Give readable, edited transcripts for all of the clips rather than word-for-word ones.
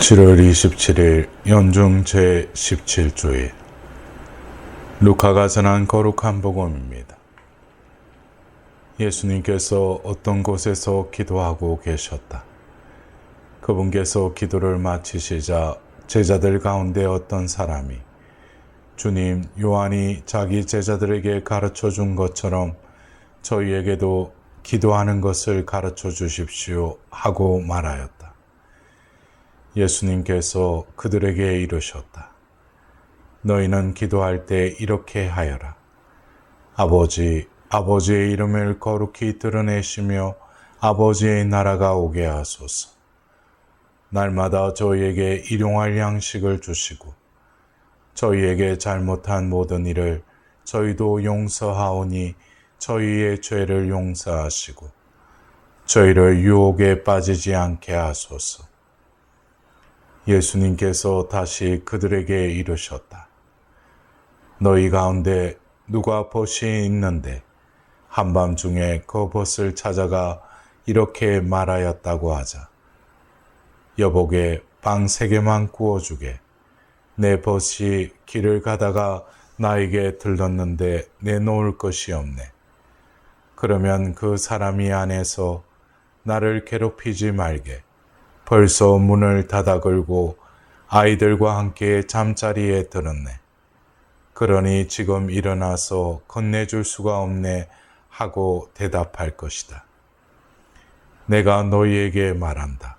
7월 27일 연중 제17주일 루카가 전한 거룩한 복음입니다. 예수님께서 어떤 곳에서 기도하고 계셨다. 그분께서 기도를 마치시자 제자들 가운데 어떤 사람이 주님, 요한이 자기 제자들에게 가르쳐 준 것처럼 저희에게도 기도하는 것을 가르쳐 주십시오 하고 말하였다. 예수님께서 그들에게 이르셨다. 너희는 기도할 때 이렇게 하여라. 아버지, 아버지의 이름을 거룩히 드러내시며 아버지의 나라가 오게 하소서. 날마다 저희에게 일용할 양식을 주시고 저희에게 잘못한 모든 일을 저희도 용서하오니 저희의 죄를 용서하시고 저희를 유혹에 빠지지 않게 하소서. 예수님께서 다시 그들에게 이르셨다. 너희 가운데 누가 벗이 있는데 한밤중에 그 벗을 찾아가 이렇게 말하였다고 하자. 여보게 빵 3개만 구워주게. 내 벗이 길을 가다가 나에게 들렀는데 내놓을 것이 없네. 그러면 그 사람이 안에서 나를 괴롭히지 말게. 벌써 문을 닫아 걸고 아이들과 함께 잠자리에 들었네. 그러니 지금 일어나서 건네줄 수가 없네 하고 대답할 것이다. 내가 너희에게 말한다.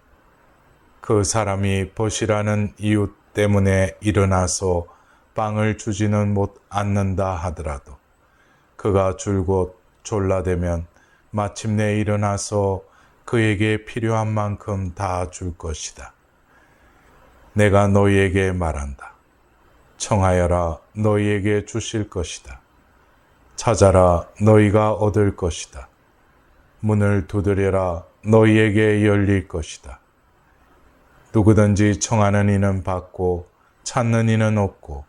그 사람이 벗이라는 이유 때문에 일어나서 빵을 주지는 못 않는다 하더라도 그가 줄곧 졸라대면 마침내 일어나서 그에게 필요한 만큼 다 줄 것이다. 내가 너희에게 말한다. 청하여라 너희에게 주실 것이다. 찾아라 너희가 얻을 것이다. 문을 두드려라 너희에게 열릴 것이다. 누구든지 청하는 이는 받고 찾는 이는 얻고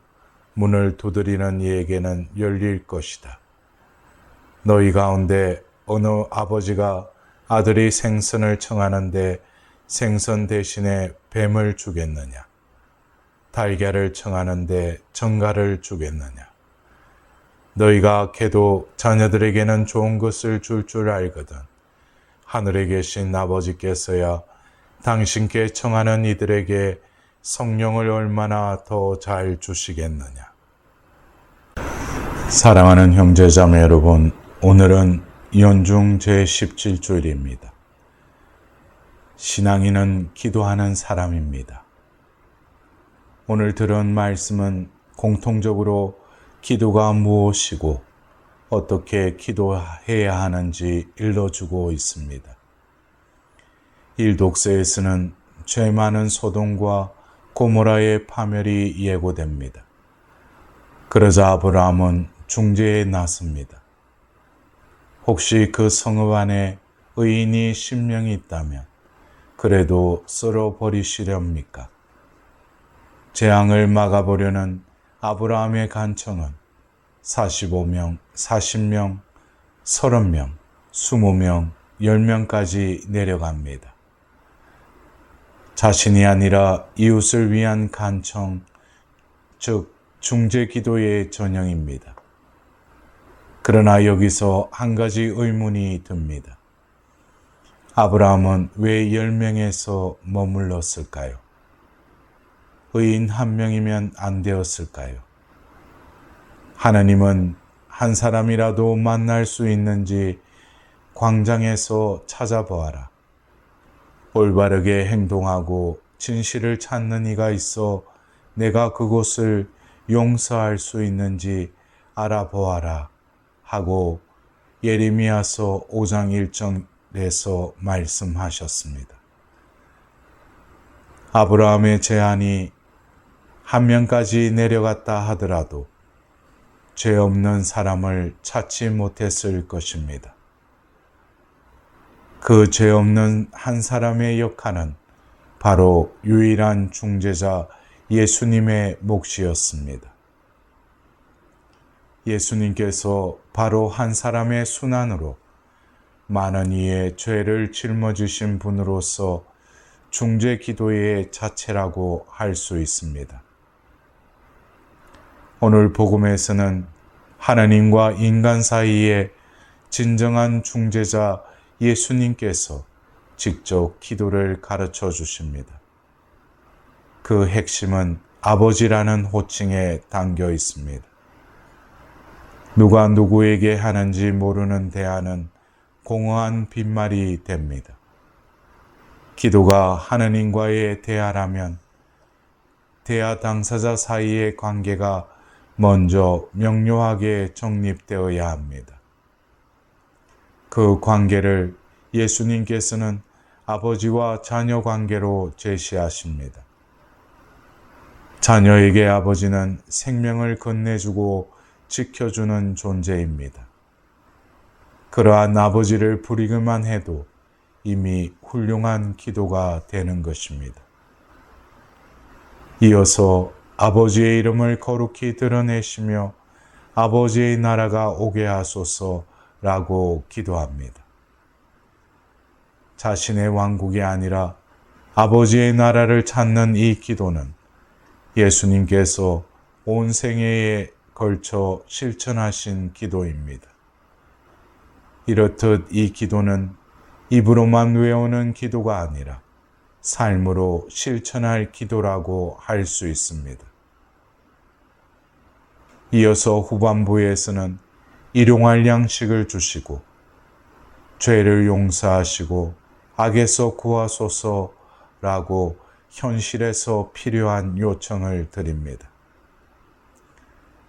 문을 두드리는 이에게는 열릴 것이다. 너희 가운데 어느 아버지가 아들이 생선을 청하는데 생선 대신에 뱀을 주겠느냐? 달걀을 청하는데 정갈을 주겠느냐? 너희가 개도 자녀들에게는 좋은 것을 줄 알거든 하늘에 계신 아버지께서야 당신께 청하는 이들에게 성령을 얼마나 더 잘 주시겠느냐? 사랑하는 형제자매 여러분, 오늘은 연중 제17주일입니다. 신앙인은 기도하는 사람입니다. 오늘 들은 말씀은 공통적으로 기도가 무엇이고 어떻게 기도해야 하는지 일러주고 있습니다. 일독서에서는 죄 많은 소돔과 고모라의 파멸이 예고됩니다. 그러자 아브라함은 중재에 나섭니다. 혹시 그 성읍 안에 의인이 10명이 있다면 그래도 썰어버리시렵니까? 재앙을 막아보려는 아브라함의 간청은 45명, 40명, 30명, 20명, 10명까지 내려갑니다. 자신이 아니라 이웃을 위한 간청, 즉 중재 기도의 전형입니다. 그러나 여기서 한 가지 의문이 듭니다. 아브라함은 왜 10명에서 머물렀을까요? 의인 1명이면 안 되었을까요? 하나님은 한 사람이라도 만날 수 있는지 광장에서 찾아보아라. 올바르게 행동하고 진실을 찾는 이가 있어 내가 그곳을 용서할 수 있는지 알아보아라 하고 예레미야서 5장 1절에서 말씀하셨습니다. 아브라함의 제안이 1명까지 내려갔다 하더라도 죄 없는 사람을 찾지 못했을 것입니다. 그 죄 없는 한 사람의 역할은 바로 유일한 중재자 예수님의 몫이었습니다. 예수님께서 바로 한 사람의 순환으로 많은 이의 죄를 짊어지신 분으로서 중재 기도의 자체라고 할 수 있습니다. 오늘 복음에서는 하나님과 인간 사이에 진정한 중재자 예수님께서 직접 기도를 가르쳐 주십니다. 그 핵심은 아버지라는 호칭에 담겨 있습니다. 누가 누구에게 하는지 모르는 대화는 공허한 빈말이 됩니다. 기도가 하나님과의 대화라면 대화 당사자 사이의 관계가 먼저 명료하게 정립되어야 합니다. 그 관계를 예수님께서는 아버지와 자녀 관계로 제시하십니다. 자녀에게 아버지는 생명을 건네주고 지켜주는 존재입니다. 그러한 아버지를 부리기만 해도 이미 훌륭한 기도가 되는 것입니다. 이어서 아버지의 이름을 거룩히 드러내시며 아버지의 나라가 오게 하소서라고 기도합니다. 자신의 왕국이 아니라 아버지의 나라를 찾는 이 기도는 예수님께서 온 생애에 걸쳐 실천하신 기도입니다. 이렇듯 이 기도는 입으로만 외우는 기도가 아니라 삶으로 실천할 기도라고 할 수 있습니다. 이어서 후반부에서는 일용할 양식을 주시고 죄를 용서하시고 악에서 구하소서라고 현실에서 필요한 요청을 드립니다.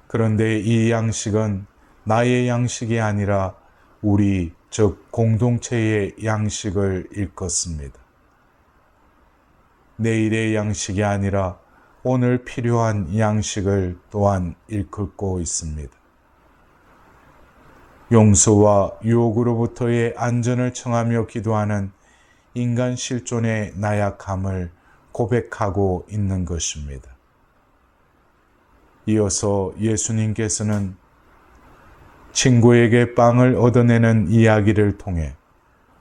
그런데 이 양식은 나의 양식이 아니라 우리, 즉 공동체의 양식을 일컫습니다. 내일의 양식이 아니라 오늘 필요한 양식을 또한 일컫고 있습니다. 용서와 유혹으로부터의 안전을 청하며 기도하는 인간 실존의 나약함을 고백하고 있는 것입니다. 이어서 예수님께서는 친구에게 빵을 얻어내는 이야기를 통해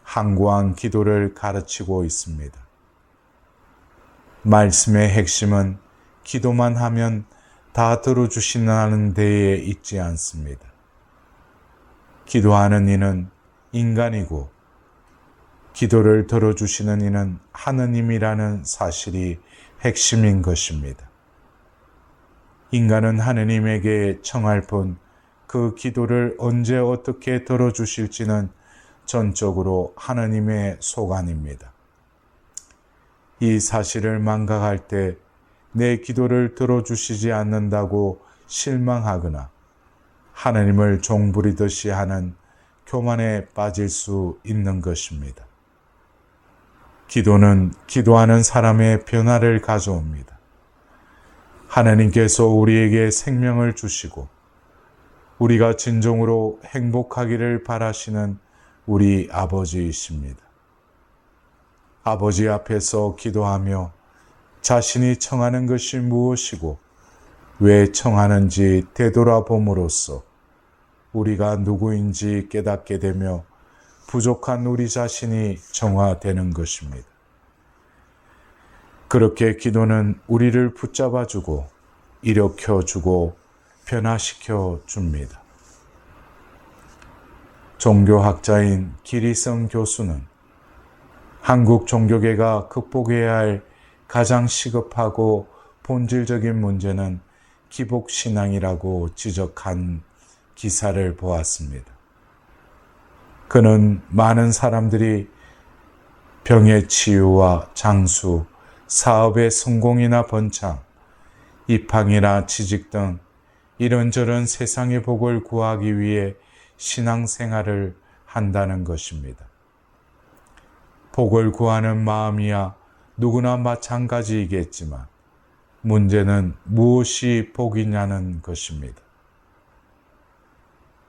항구한 기도를 가르치고 있습니다. 말씀의 핵심은 기도만 하면 다 들어주신다는 데에 있지 않습니다. 기도하는 이는 인간이고 기도를 들어주시는 이는 하느님이라는 사실이 핵심인 것입니다. 인간은 하느님에게 청할 뿐 그 기도를 언제 어떻게 들어주실지는 전적으로 하느님의 소관입니다. 이 사실을 망각할 때 내 기도를 들어주시지 않는다고 실망하거나 하나님을 종부리듯이 하는 교만에 빠질 수 있는 것입니다. 기도는 기도하는 사람의 변화를 가져옵니다. 하나님께서 우리에게 생명을 주시고 우리가 진정으로 행복하기를 바라시는 우리 아버지이십니다. 아버지 앞에서 기도하며 자신이 청하는 것이 무엇이고 왜 청하는지 되돌아봄으로써 우리가 누구인지 깨닫게 되며 부족한 우리 자신이 정화되는 것입니다. 그렇게 기도는 우리를 붙잡아주고 일으켜주고 변화시켜 줍니다. 종교학자인 기리성 교수는 한국 종교계가 극복해야 할 가장 시급하고 본질적인 문제는 기복신앙이라고 지적한 기사를 보았습니다. 그는 많은 사람들이 병의 치유와 장수, 사업의 성공이나 번창, 입학이나 취직 등 이런저런 세상의 복을 구하기 위해 신앙생활을 한다는 것입니다. 복을 구하는 마음이야 누구나 마찬가지이겠지만 문제는 무엇이 복이냐는 것입니다.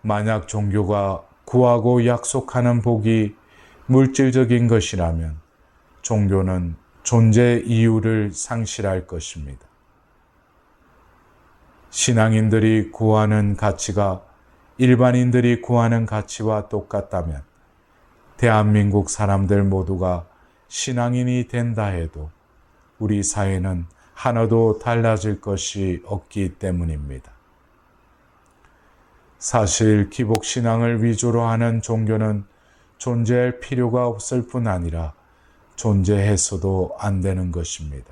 만약 종교가 구하고 약속하는 복이 물질적인 것이라면 종교는 존재 이유를 상실할 것입니다. 신앙인들이 구하는 가치가 일반인들이 구하는 가치와 똑같다면 대한민국 사람들 모두가 신앙인이 된다 해도 우리 사회는 하나도 달라질 것이 없기 때문입니다. 사실 기복신앙을 위주로 하는 종교는 존재할 필요가 없을 뿐 아니라 존재해서도 안 되는 것입니다.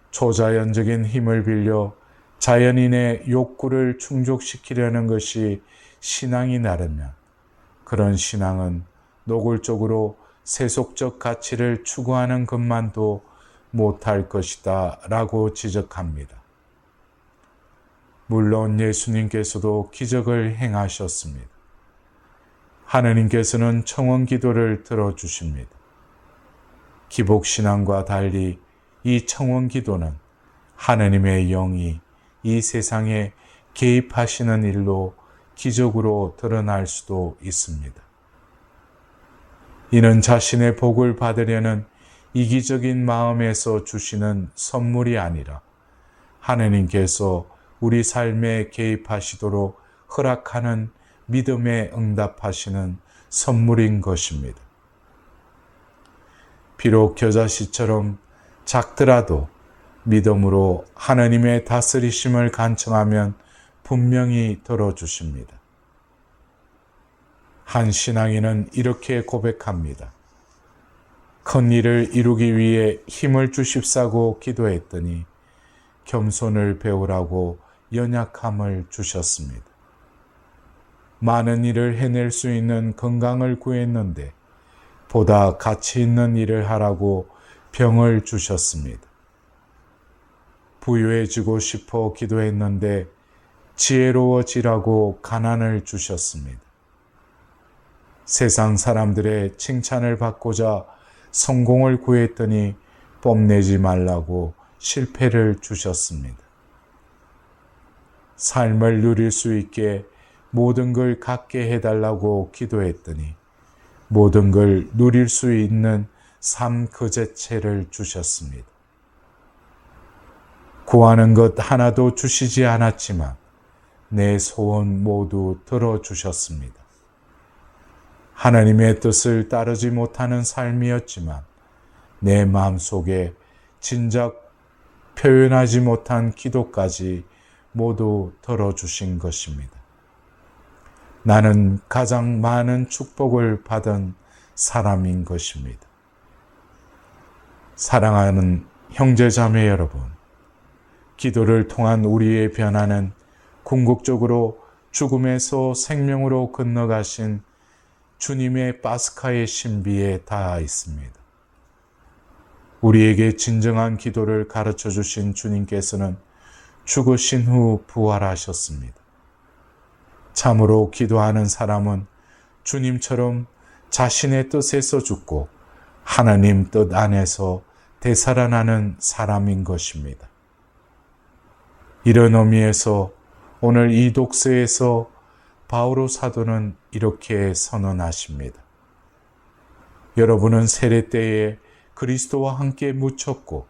초자연적인 힘을 빌려 자연인의 욕구를 충족시키려는 것이 신앙이 나라면 그런 신앙은 노골적으로 세속적 가치를 추구하는 것만도 못할 것이다 라고 지적합니다. 물론 예수님께서도 기적을 행하셨습니다. 하느님께서는 청원 기도를 들어주십니다. 기복신앙과 달리 이 청원 기도는 하느님의 영이 이 세상에 개입하시는 일로 기적으로 드러날 수도 있습니다. 이는 자신의 복을 받으려는 이기적인 마음에서 주시는 선물이 아니라 하느님께서 우리 삶에 개입하시도록 허락하는 믿음에 응답하시는 선물인 것입니다. 비록 겨자씨처럼 작더라도 믿음으로 하느님의 다스리심을 간청하면 분명히 들어주십니다. 한 신앙인은 이렇게 고백합니다. 큰 일을 이루기 위해 힘을 주십사고 기도했더니 겸손을 배우라고 연약함을 주셨습니다. 많은 일을 해낼 수 있는 건강을 구했는데 보다 가치 있는 일을 하라고 병을 주셨습니다. 부유해지고 싶어 기도했는데 지혜로워지라고 가난을 주셨습니다. 세상 사람들의 칭찬을 받고자 성공을 구했더니 뽐내지 말라고 실패를 주셨습니다. 삶을 누릴 수 있게 모든 걸 갖게 해달라고 기도했더니 모든 걸 누릴 수 있는 삶 그 자체를 주셨습니다. 구하는 것 하나도 주시지 않았지만 내 소원 모두 들어주셨습니다. 하나님의 뜻을 따르지 못하는 삶이었지만 내 마음속에 진작 표현하지 못한 기도까지 모두 들어주신 것입니다. 나는 가장 많은 축복을 받은 사람인 것입니다. 사랑하는 형제자매 여러분, 기도를 통한 우리의 변화는 궁극적으로 죽음에서 생명으로 건너가신 주님의 파스카의 신비에 닿아 있습니다. 우리에게 진정한 기도를 가르쳐 주신 주님께서는 죽으신 후 부활하셨습니다. 참으로 기도하는 사람은 주님처럼 자신의 뜻에서 죽고 하나님 뜻 안에서 되살아나는 사람인 것입니다. 이런 의미에서 오늘 이 독서에서 바오로 사도는 이렇게 선언하십니다. 여러분은 세례 때에 그리스도와 함께 묻혔고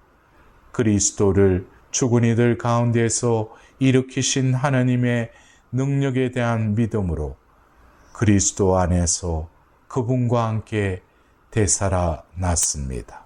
그리스도를 죽은 이들 가운데서 일으키신 하나님의 능력에 대한 믿음으로 그리스도 안에서 그분과 함께 되살아났습니다.